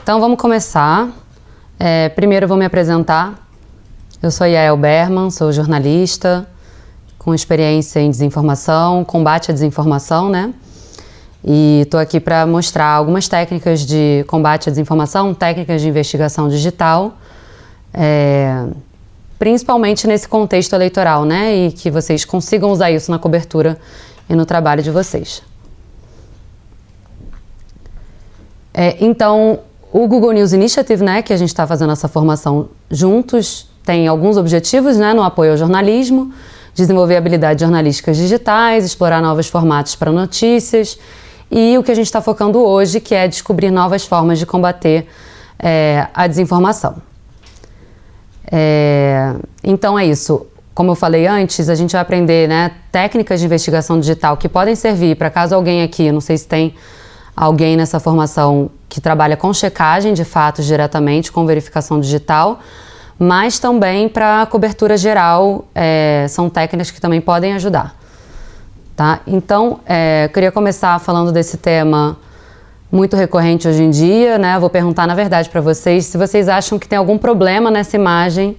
Então vamos começar. Primeiro eu vou me apresentar. Eu sou Yael Berman, sou jornalista com experiência em desinformação, combate à desinformação, né? E estou aqui para mostrar algumas técnicas de combate à desinformação, técnicas de investigação digital, principalmente nesse contexto eleitoral, né? E que vocês consigam usar isso na cobertura e no trabalho de vocês. Então, o Google News Initiative, né, que a gente está fazendo essa formação juntos, tem alguns objetivos, né, no apoio ao jornalismo, desenvolver habilidades jornalísticas digitais, explorar novos formatos para notícias e o que a gente está focando hoje, que é descobrir novas formas de combater a desinformação. Então é isso. Como eu falei antes, a gente vai aprender, né, técnicas de investigação digital que podem servir para caso alguém aqui, não sei se tem alguém nessa formação que trabalha com checagem de fatos diretamente, com verificação digital, mas também para cobertura geral, são técnicas que também podem ajudar. Tá? Então, eu queria começar falando desse tema muito recorrente hoje em dia, né? Eu vou perguntar, na verdade, para vocês se vocês acham que tem algum problema nessa imagem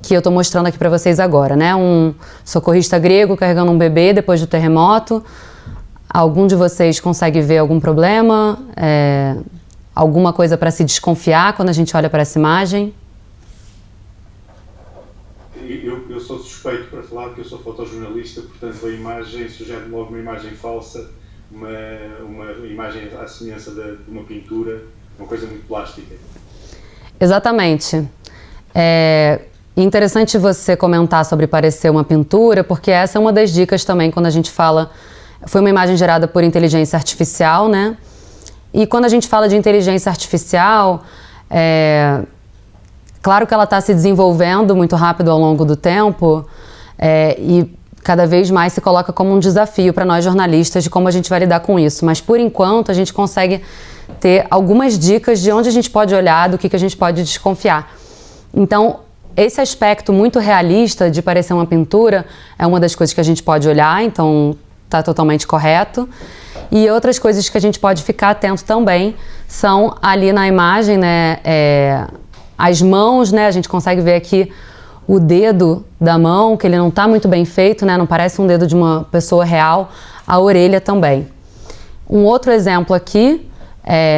que eu estou mostrando aqui para vocês agora, né? Um socorrista grego carregando um bebê depois do terremoto. Algum de vocês consegue ver algum problema? Alguma coisa para se desconfiar quando a gente olha para essa imagem? Eu sou suspeito para falar porque eu sou fotojornalista, portanto a imagem sugere logo uma imagem falsa, uma imagem à semelhança de uma pintura, uma coisa muito plástica. Exatamente. É interessante você comentar sobre parecer uma pintura, porque essa é uma das dicas também quando a gente fala. Foi uma imagem gerada por inteligência artificial, né? E quando a gente fala de inteligência artificial, claro que ela está se desenvolvendo muito rápido ao longo do tempo e cada vez mais se coloca como um desafio para nós jornalistas de como a gente vai lidar com isso. Mas, por enquanto, a gente consegue ter algumas dicas de onde a gente pode olhar, do que a gente pode desconfiar. Então, esse aspecto muito realista de parecer uma pintura é uma das coisas que a gente pode olhar, então está totalmente correto. E outras coisas que a gente pode ficar atento também são ali na imagem, né, as mãos, né, a gente consegue ver aqui o dedo da mão, que ele não está muito bem feito, né, não parece um dedo de uma pessoa real, a orelha também. Um outro exemplo aqui,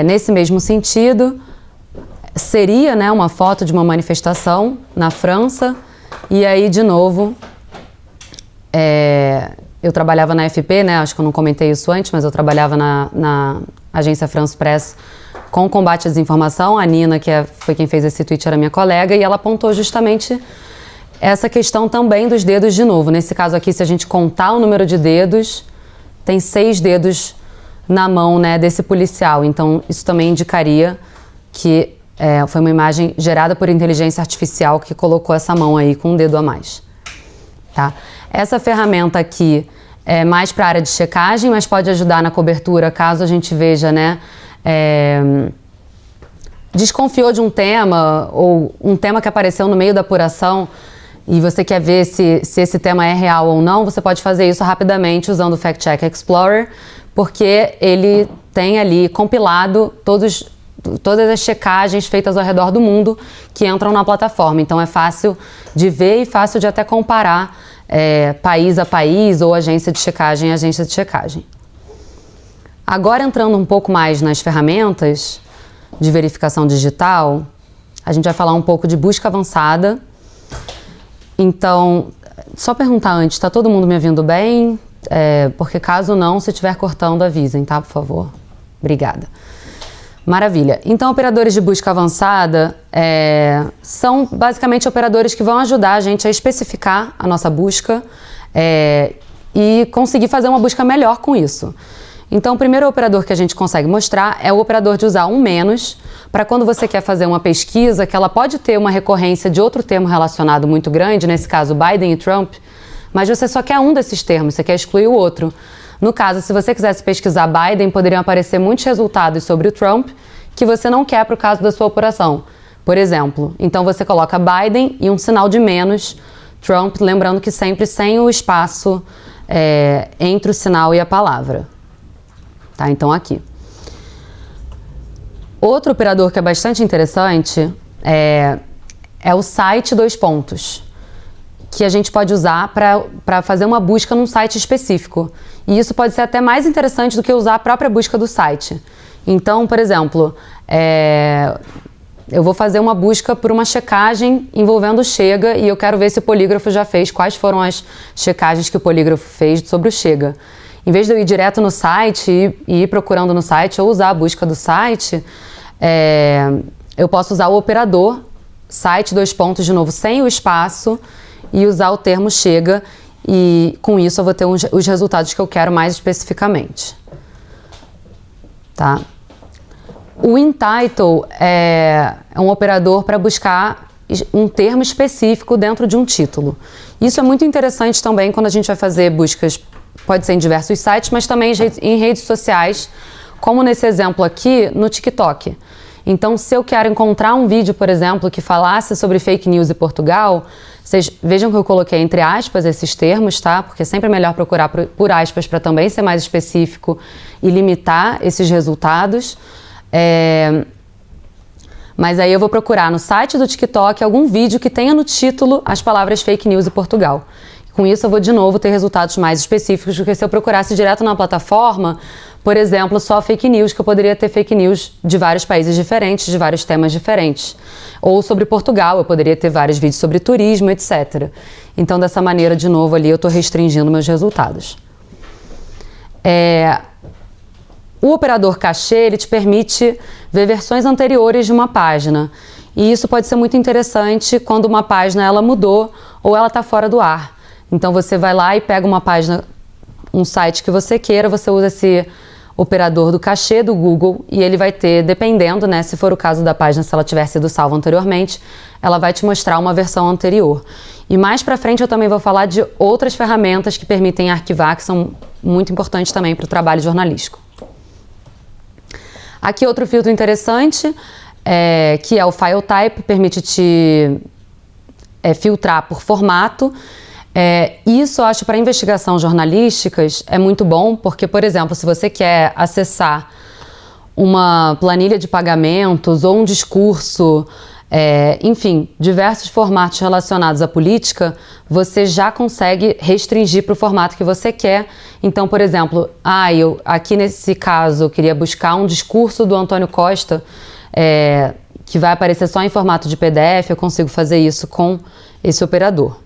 nesse mesmo sentido, seria, né, uma foto de uma manifestação na França, e aí, de novo, eu trabalhava na AFP, né? Acho que eu não comentei isso antes, mas eu trabalhava na agência France Press com combate à desinformação. A Nina, que foi quem fez esse tweet, era minha colega, e ela apontou justamente essa questão também dos dedos de novo. Nesse caso aqui, se a gente contar o número de dedos, tem 6 dedos na mão, né, desse policial. Então, isso também indicaria que foi uma imagem gerada por inteligência artificial que colocou essa mão aí com um dedo a mais. Tá? Essa ferramenta aqui é mais para a área de checagem, mas pode ajudar na cobertura caso a gente veja, né, desconfiou de um tema ou um tema que apareceu no meio da apuração e você quer ver se esse tema é real ou não, você pode fazer isso rapidamente usando o Fact Check Explorer, porque ele tem ali compilado todas as checagens feitas ao redor do mundo que entram na plataforma. Então é fácil de ver e fácil de até comparar país a país ou agência de checagem a agência de checagem. Agora entrando um pouco mais nas ferramentas de verificação digital, a gente vai falar um pouco de busca avançada. Então, só perguntar antes, está todo mundo me ouvindo bem? Porque caso não, se estiver cortando, avisem, tá? Por favor. Obrigada. Maravilha. Então, operadores de busca avançada são basicamente operadores que vão ajudar a gente a especificar a nossa busca e conseguir fazer uma busca melhor com isso. Então, o primeiro operador que a gente consegue mostrar é o operador de usar um menos, para quando você quer fazer uma pesquisa que ela pode ter uma recorrência de outro termo relacionado muito grande, nesse caso Biden e Trump, mas você só quer um desses termos, você quer excluir o outro. No caso, se você quisesse pesquisar Biden, poderiam aparecer muitos resultados sobre o Trump que você não quer para o caso da sua apuração. Por exemplo, então você coloca Biden e um sinal de menos, Trump, lembrando que sempre sem o espaço entre o sinal e a palavra. Tá? Então aqui. Outro operador que é bastante interessante é o site dois pontos, que a gente pode usar para fazer uma busca num site específico. E isso pode ser até mais interessante do que usar a própria busca do site. Então, por exemplo, eu vou fazer uma busca por uma checagem envolvendo o Chega e eu quero ver se o polígrafo já fez, quais foram as checagens que o polígrafo fez sobre o Chega. Em vez de eu ir direto no site e ir procurando no site ou usar a busca do site, eu posso usar o operador, site dois pontos de novo, sem o espaço, e usar o termo Chega, e com isso eu vou ter os resultados que eu quero mais especificamente. Tá? O InTitle é um operador para buscar um termo específico dentro de um título. Isso é muito interessante também quando a gente vai fazer buscas, pode ser em diversos sites, mas também em redes sociais, como nesse exemplo aqui, no TikTok. Então, se eu quero encontrar um vídeo, por exemplo, que falasse sobre fake news em Portugal, vocês vejam que eu coloquei entre aspas esses termos, tá? Porque sempre é melhor procurar por aspas para também ser mais específico e limitar esses resultados. Mas aí eu vou procurar no site do TikTok algum vídeo que tenha no título as palavras fake news em Portugal. Com isso eu vou de novo ter resultados mais específicos do que se eu procurasse direto na plataforma, por exemplo, só fake news, que eu poderia ter fake news de vários países diferentes, de vários temas diferentes. Ou sobre Portugal, eu poderia ter vários vídeos sobre turismo, etc. Então, dessa maneira, de novo, ali eu estou restringindo meus resultados. O operador cachê, ele te permite ver versões anteriores de uma página. E isso pode ser muito interessante quando uma página ela mudou ou ela está fora do ar. Então, você vai lá e pega uma página, um site que você queira, você usa esse operador do cachê do Google e ele vai ter, dependendo, né, se for o caso da página, se ela tiver sido salva anteriormente, ela vai te mostrar uma versão anterior. E mais pra frente eu também vou falar de outras ferramentas que permitem arquivar, que são muito importantes também para o trabalho jornalístico. Aqui outro filtro interessante, que é o File Type, permite te filtrar por formato. Isso eu acho para investigação jornalísticas é muito bom, porque, por exemplo, se você quer acessar uma planilha de pagamentos ou um discurso, enfim, diversos formatos relacionados à política, você já consegue restringir para o formato que você quer. Então, por exemplo, aqui nesse caso eu queria buscar um discurso do Antônio Costa, que vai aparecer só em formato de PDF, eu consigo fazer isso com esse operador.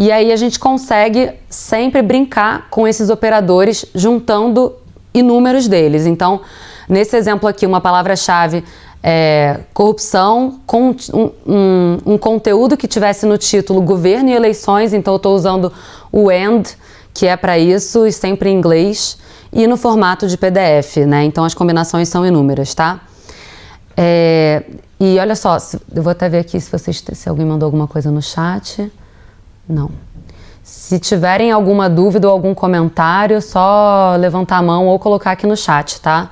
E aí a gente consegue sempre brincar com esses operadores juntando inúmeros deles. Então, nesse exemplo aqui, uma palavra-chave é corrupção com um conteúdo que tivesse no título governo e eleições. Então, eu estou usando o AND, que é para isso, e sempre em inglês, e no formato de PDF, né? Então, as combinações são inúmeras, tá? E olha só, eu vou até ver aqui se alguém mandou alguma coisa no chat. Não. Se tiverem alguma dúvida ou algum comentário, só levantar a mão ou colocar aqui no chat, tá?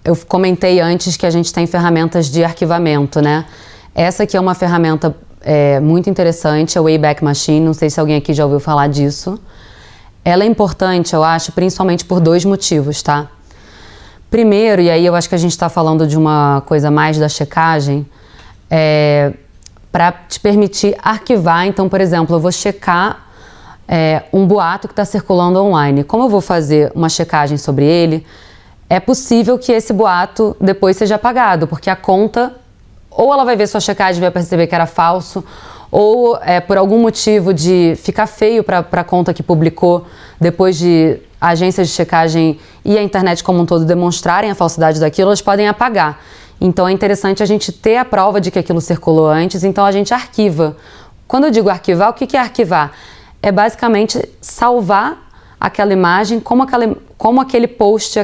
Eu comentei antes que a gente tem ferramentas de arquivamento, né? Essa aqui é uma ferramenta muito interessante, a Wayback Machine, não sei se alguém aqui já ouviu falar disso. Ela é importante, eu acho, principalmente por dois motivos, tá? Primeiro, e aí eu acho que a gente está falando de uma coisa mais da checagem, para te permitir arquivar. Então, por exemplo, eu vou checar um boato que está circulando online. Como eu vou fazer uma checagem sobre ele, é possível que esse boato depois seja apagado, porque a conta, ou ela vai ver sua checagem e vai perceber que era falso, ou por algum motivo de ficar feio para a conta que publicou, depois de agências de checagem e a internet como um todo demonstrarem a falsidade daquilo, elas podem apagar. Então é interessante a gente ter a prova de que aquilo circulou antes, então a gente arquiva. Quando eu digo arquivar, o que é arquivar? É basicamente salvar aquela imagem como aquele post,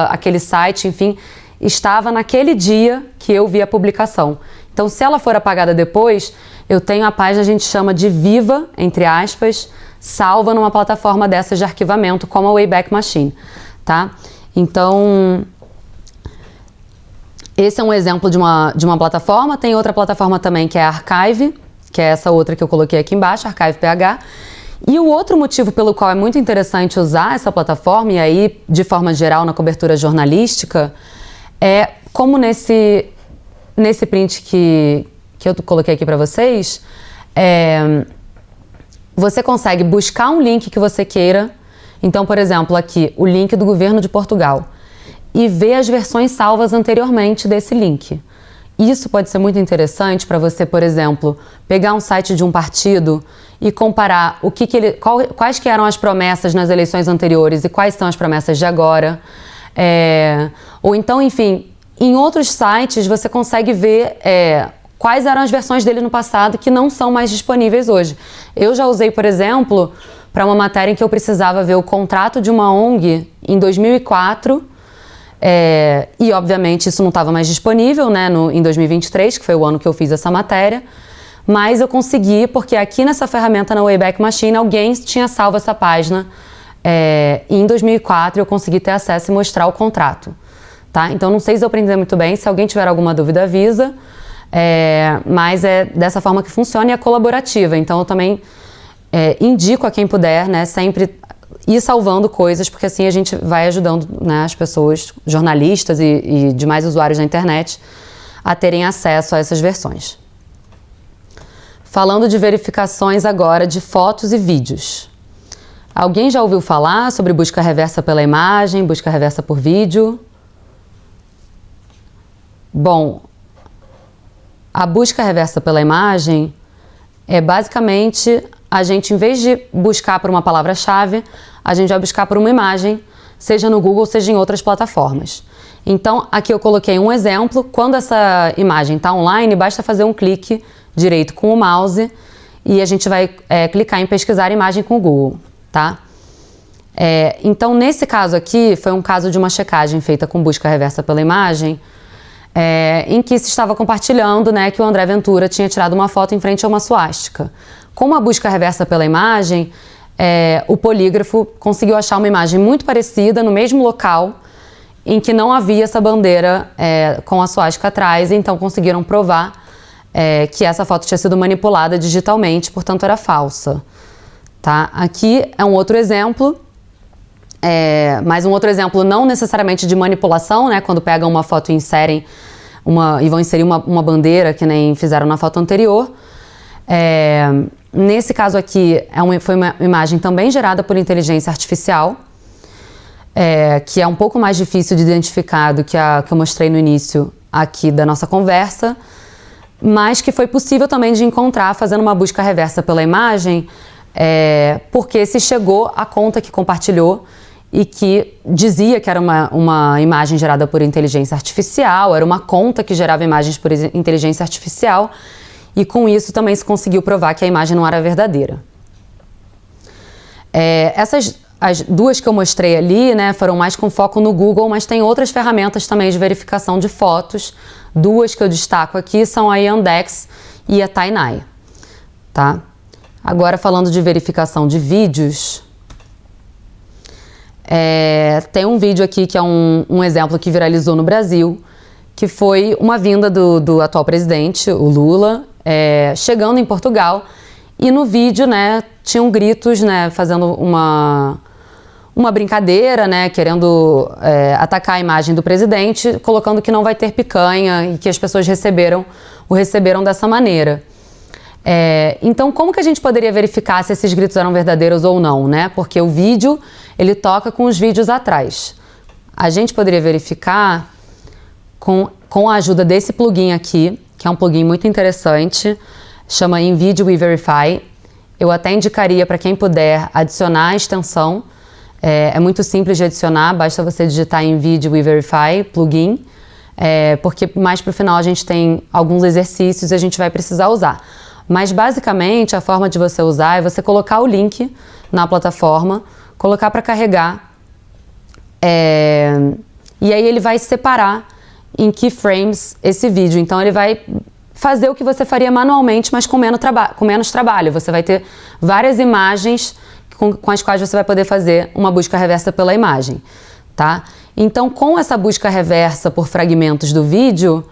aquele site, enfim, estava naquele dia que eu vi a publicação. Então, se ela for apagada depois, eu tenho a página, a gente chama de viva, entre aspas, salva numa plataforma dessas de arquivamento, como a Wayback Machine, tá? Então, esse é um exemplo de uma plataforma. Tem outra plataforma também que é a Archive, que é essa outra que eu coloquei aqui embaixo, Archive PH. E o outro motivo pelo qual é muito interessante usar essa plataforma, e aí de forma geral na cobertura jornalística, é como nesse print que eu coloquei aqui para vocês, você consegue buscar um link que você queira. Então, por exemplo, aqui, o link do governo de Portugal, e ver as versões salvas anteriormente desse link. Isso pode ser muito interessante para você, por exemplo, pegar um site de um partido e comparar quais que eram as promessas nas eleições anteriores e quais são as promessas de agora. Ou então, enfim, em outros sites você consegue ver quais eram as versões dele no passado que não são mais disponíveis hoje. Eu já usei, por exemplo, para uma matéria em que eu precisava ver o contrato de uma ONG em 2004, e obviamente isso não estava mais disponível, né, em 2023, que foi o ano que eu fiz essa matéria, mas eu consegui, porque aqui nessa ferramenta na Wayback Machine alguém tinha salvo essa página, e em 2004 eu consegui ter acesso e mostrar o contrato. Tá? Então não sei se eu aprendi muito bem, se alguém tiver alguma dúvida avisa, mas é dessa forma que funciona e é colaborativa, então eu também indico a quem puder, né, sempre ir salvando coisas, porque assim a gente vai ajudando, né, as pessoas, jornalistas e demais usuários da internet a terem acesso a essas versões. Falando de verificações agora de fotos e vídeos. Alguém já ouviu falar sobre busca reversa pela imagem, busca reversa por vídeo? Bom, a busca reversa pela imagem é basicamente a gente, em vez de buscar por uma palavra-chave, a gente vai buscar por uma imagem, seja no Google, seja em outras plataformas. Então, aqui eu coloquei um exemplo. Quando essa imagem está online, basta fazer um clique direito com o mouse e a gente vai clicar em pesquisar imagem com o Google, tá? Então, nesse caso aqui, foi um caso de uma checagem feita com busca reversa pela imagem, em que se estava compartilhando, né, que o André Ventura tinha tirado uma foto em frente a uma suástica. Com uma busca reversa pela imagem, o polígrafo conseguiu achar uma imagem muito parecida no mesmo local em que não havia essa bandeira com a suástica atrás, então conseguiram provar que essa foto tinha sido manipulada digitalmente, portanto era falsa. Tá? Aqui é um outro exemplo, mas um outro exemplo não necessariamente de manipulação, né? Quando pegam uma foto e inserem e vão inserir uma bandeira, que nem fizeram na foto anterior. Nesse caso aqui, foi uma imagem também gerada por inteligência artificial, que é um pouco mais difícil de identificar do que a que eu mostrei no início aqui da nossa conversa, mas que foi possível também de encontrar fazendo uma busca reversa pela imagem, porque se chegou à conta que compartilhou e que dizia que era uma imagem gerada por inteligência artificial, era uma conta que gerava imagens por inteligência artificial, e com isso também se conseguiu provar que a imagem não era verdadeira. As duas que eu mostrei ali, né, foram mais com foco no Google, mas tem outras ferramentas também de verificação de fotos. Duas que eu destaco aqui são a Yandex e a Tineye, tá? Agora, falando de verificação de vídeos, tem um vídeo aqui que é um exemplo que viralizou no Brasil, que foi uma vinda do atual presidente, o Lula, chegando em Portugal, e no vídeo, né, tinham gritos, né, fazendo uma brincadeira, né, querendo atacar a imagem do presidente, colocando que não vai ter picanha e que as pessoas o receberam dessa maneira. Então, como que a gente poderia verificar se esses gritos eram verdadeiros ou não, né? Porque o vídeo, ele toca com os vídeos atrás. A gente poderia verificar com a ajuda desse plugin aqui, que é um plugin muito interessante, chama InVideo We Verify. Eu até indicaria para quem puder adicionar a extensão. É muito simples de adicionar, basta você digitar InVideo We Verify, plugin, porque mais para o final a gente tem alguns exercícios e a gente vai precisar usar. Mas basicamente a forma de você usar é você colocar o link na plataforma, colocar para carregar, e aí ele vai separar em keyframes esse vídeo. Então ele vai fazer o que você faria manualmente, mas com menos trabalho. Você vai ter várias imagens com as quais você vai poder fazer uma busca reversa pela imagem, tá? Então, com essa busca reversa por fragmentos do vídeo,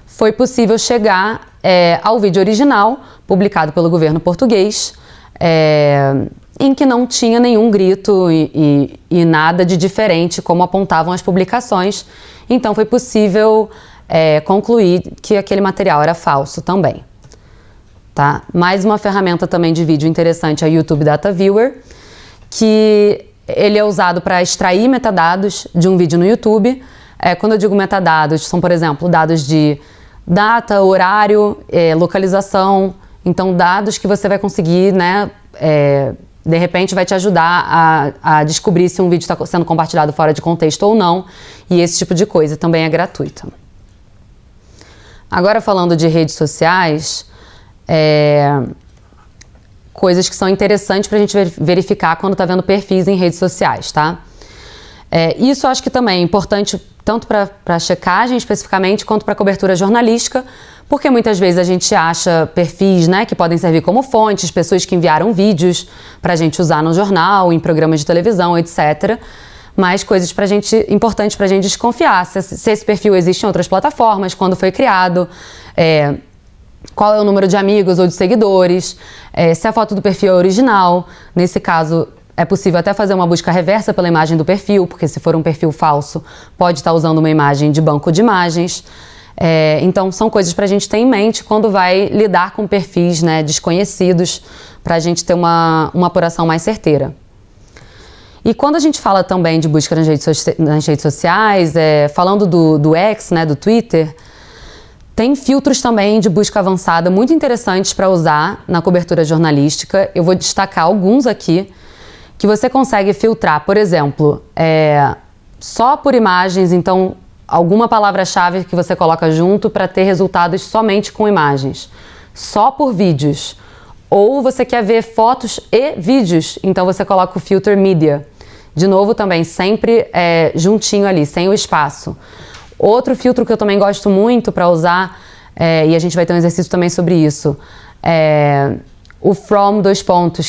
foi possível chegar ao vídeo original, publicado pelo governo português, em que não tinha nenhum grito e nada de diferente como apontavam as publicações. Então foi possível concluir que aquele material era falso também. Tá? Mais uma ferramenta também de vídeo interessante é o YouTube Data Viewer, que ele é usado para extrair metadados de um vídeo no YouTube. Quando eu digo metadados, são, por exemplo, dados de data, horário, localização. Então, dados que você vai conseguir, né, de repente vai te ajudar a descobrir se um vídeo está sendo compartilhado fora de contexto ou não. E esse tipo de coisa também é gratuita. Agora, falando de redes sociais, coisas que são interessantes para a gente verificar quando está vendo perfis em redes sociais, tá? Isso acho que também é importante tanto para checagem especificamente quanto para cobertura jornalística, porque muitas vezes a gente acha perfis, né, que podem servir como fontes, pessoas que enviaram vídeos para a gente usar no jornal, em programas de televisão, etc. Mas coisas importantes para a gente desconfiar, se esse perfil existe em outras plataformas, quando foi criado, qual é o número de amigos ou de seguidores, se a foto do perfil é original. Nesse caso, é possível até fazer uma busca reversa pela imagem do perfil, porque se for um perfil falso, pode estar usando uma imagem de banco de imagens. Então, são coisas para a gente ter em mente quando vai lidar com perfis, né, desconhecidos, para a gente ter uma apuração mais certeira. E quando a gente fala também de busca nas redes sociais, falando do X, né, do Twitter, tem filtros também de busca avançada muito interessantes para usar na cobertura jornalística. Eu vou destacar alguns aqui que você consegue filtrar, por exemplo, só por imagens, então alguma palavra-chave que você coloca junto para ter resultados somente com imagens. Só por vídeos. Ou você quer ver fotos e vídeos, então você coloca o filter Media. De novo também, sempre juntinho ali, sem o espaço. Outro filtro que eu também gosto muito para usar, e a gente vai ter um exercício também sobre isso, o From ,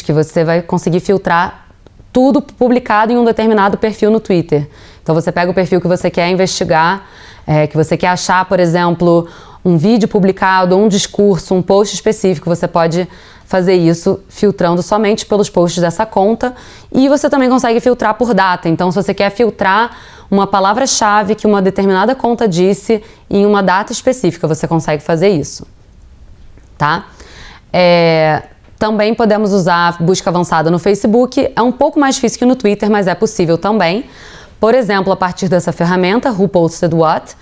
que você vai conseguir filtrar tudo publicado em um determinado perfil no Twitter. Então você pega o perfil que você quer investigar, que você quer achar, por exemplo, um vídeo publicado, um discurso, um post específico, você pode fazer isso filtrando somente pelos posts dessa conta. E você também consegue filtrar por data. Então, se você quer filtrar uma palavra-chave que uma determinada conta disse em uma data específica, você consegue fazer isso, tá? Também podemos usar busca avançada no Facebook. É um pouco mais difícil que no Twitter, mas é possível também. Por exemplo, a partir dessa ferramenta, Who Posted What,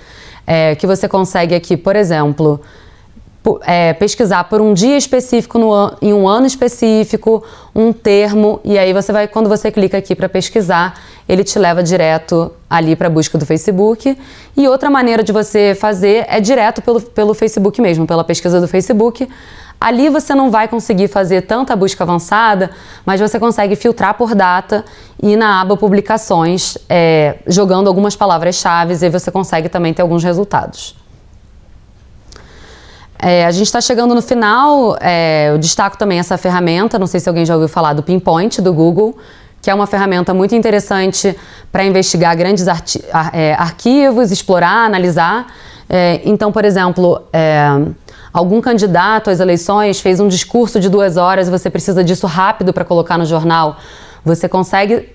que você consegue aqui, por exemplo, pesquisar por um dia específico em um ano específico, um termo, e aí você vai, quando você clica aqui para pesquisar, ele te leva direto ali para a busca do Facebook. E outra maneira de você fazer é direto pelo Facebook mesmo, pela pesquisa do Facebook. Ali você não vai conseguir fazer tanta busca avançada, mas você consegue filtrar por data e na aba publicações, jogando algumas palavras-chave, e você consegue também ter alguns resultados. A gente está chegando no final, eu destaco também essa ferramenta, não sei se alguém já ouviu falar do Pinpoint do Google, que é uma ferramenta muito interessante para investigar grandes arquivos, explorar, analisar. Então, por exemplo, algum candidato às eleições fez um discurso de 2 horas e você precisa disso rápido para colocar no jornal. Você consegue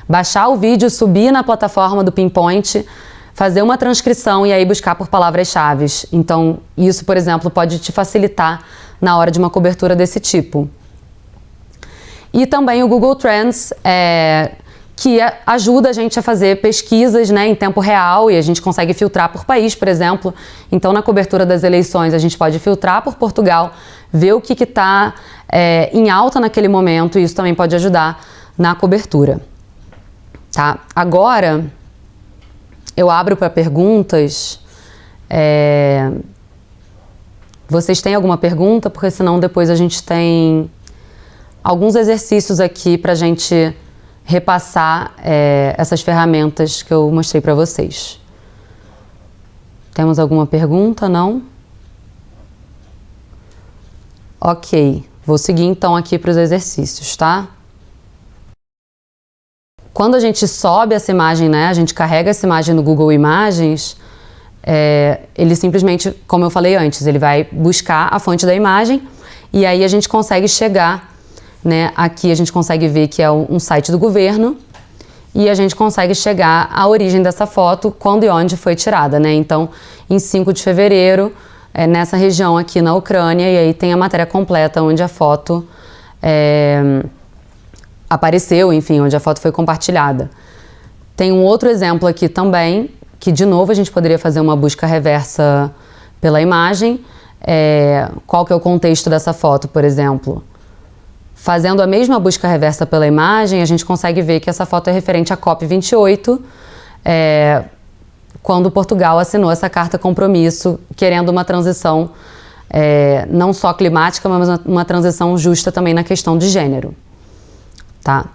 baixar o vídeo, subir na plataforma do Pinpoint, fazer uma transcrição e aí buscar por palavras-chave. Então, isso, por exemplo, pode te facilitar na hora de uma cobertura desse tipo. E também o Google Trends, que ajuda a gente a fazer pesquisas, né, em tempo real, e a gente consegue filtrar por país, por exemplo. Então, na cobertura das eleições, a gente pode filtrar por Portugal, ver o que está em alta naquele momento, e isso também pode ajudar na cobertura. Tá? Agora, eu abro para perguntas. Vocês têm alguma pergunta? Porque senão depois a gente tem alguns exercícios aqui para a gente repassar essas ferramentas que eu mostrei para vocês. Temos alguma pergunta? Não? Ok, vou seguir então aqui para os exercícios, tá? Quando a gente sobe essa imagem, né, a gente carrega essa imagem no Google Imagens, ele simplesmente, como eu falei antes, ele vai buscar a fonte da imagem e aí a gente consegue chegar né? Aqui a gente consegue ver que é um site do governo e a gente consegue chegar à origem dessa foto, quando e onde foi tirada, né? Então, em 5 de fevereiro, nessa região aqui na Ucrânia, e aí tem a matéria completa onde a foto apareceu, enfim, onde a foto foi compartilhada. Tem um outro exemplo aqui também, que de novo a gente poderia fazer uma busca reversa pela imagem. Qual que é o contexto dessa foto, por exemplo? Fazendo a mesma busca reversa pela imagem, a gente consegue ver que essa foto é referente à COP28, quando Portugal assinou essa carta compromisso, querendo uma transição não só climática, mas uma transição justa também na questão de gênero. Tá?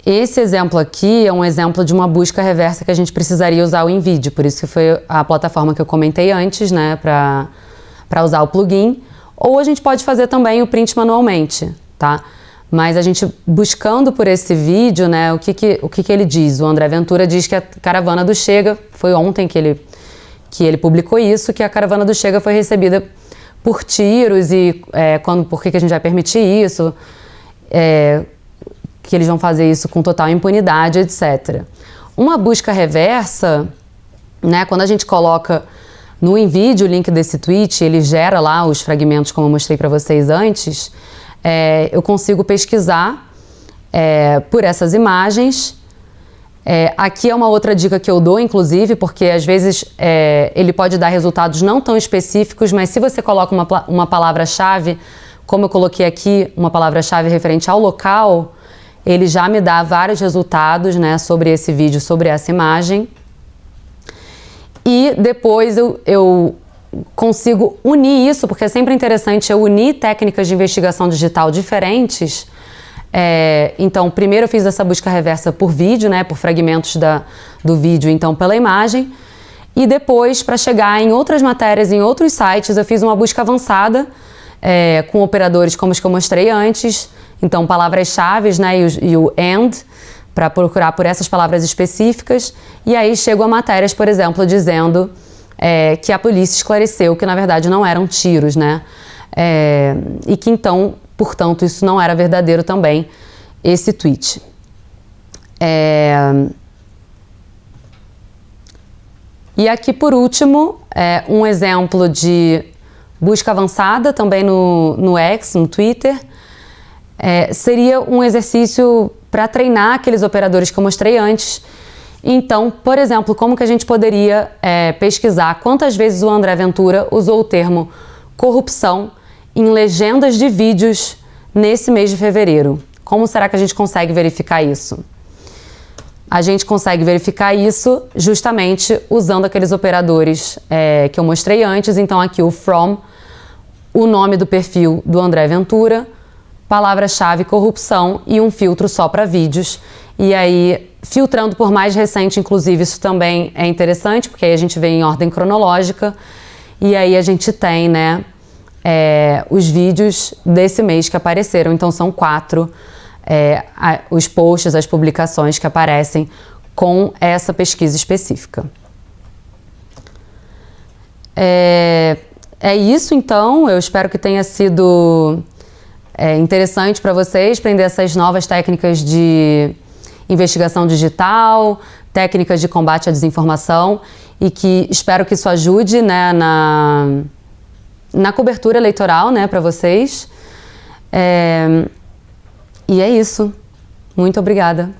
Esse exemplo aqui é um exemplo de uma busca reversa que a gente precisaria usar o InVideo, por isso que foi a plataforma que eu comentei antes, né, para usar o plugin. Ou a gente pode fazer também o print manualmente, tá? Mas a gente buscando por esse vídeo, né, o que ele diz? O André Ventura diz que a caravana do Chega, foi ontem que ele publicou isso, que a caravana do Chega foi recebida por tiros e por que a gente vai permitir isso, que eles vão fazer isso com total impunidade, etc. Uma busca reversa, né, quando a gente coloca no InVideo o link desse tweet, ele gera lá os fragmentos como eu mostrei para vocês antes, eu consigo pesquisar por essas imagens. Aqui é uma outra dica que eu dou, inclusive, porque às vezes ele pode dar resultados não tão específicos, mas se você coloca uma palavra-chave, como eu coloquei aqui, uma palavra-chave referente ao local, ele já me dá vários resultados, né, sobre esse vídeo, sobre essa imagem. E depois eu consigo unir isso, porque é sempre interessante eu unir técnicas de investigação digital diferentes. Então, primeiro eu fiz essa busca reversa por vídeo, né, por fragmentos do vídeo, então pela imagem. E depois, para chegar em outras matérias, em outros sites, eu fiz uma busca avançada com operadores como os que eu mostrei antes. Então, palavras-chave, né, e o AND, para procurar por essas palavras específicas. E aí chego a matérias, por exemplo, dizendo que a polícia esclareceu que, na verdade, não eram tiros, né? E que, então, portanto, isso não era verdadeiro também, esse tweet. E aqui, por último, um exemplo de busca avançada também no X, no Twitter. Seria um exercício para treinar aqueles operadores que eu mostrei antes. Então, por exemplo, como que a gente poderia pesquisar quantas vezes o André Ventura usou o termo corrupção em legendas de vídeos nesse mês de fevereiro? Como será que a gente consegue verificar isso? A gente consegue verificar isso justamente usando aqueles operadores que eu mostrei antes. Então aqui o from, o nome do perfil do André Ventura, palavra-chave corrupção e um filtro só para vídeos. E aí, filtrando por mais recente, inclusive, isso também é interessante, porque aí a gente vê em ordem cronológica. E aí a gente tem, né, os vídeos desse mês que apareceram. Então são 4 os posts, as publicações que aparecem com essa pesquisa específica. É isso, então. Eu espero que tenha sido interessante para vocês aprender essas novas técnicas de investigação digital, técnicas de combate à desinformação, e que espero que isso ajude, né, na cobertura eleitoral, né, para vocês. E é isso. Muito obrigada.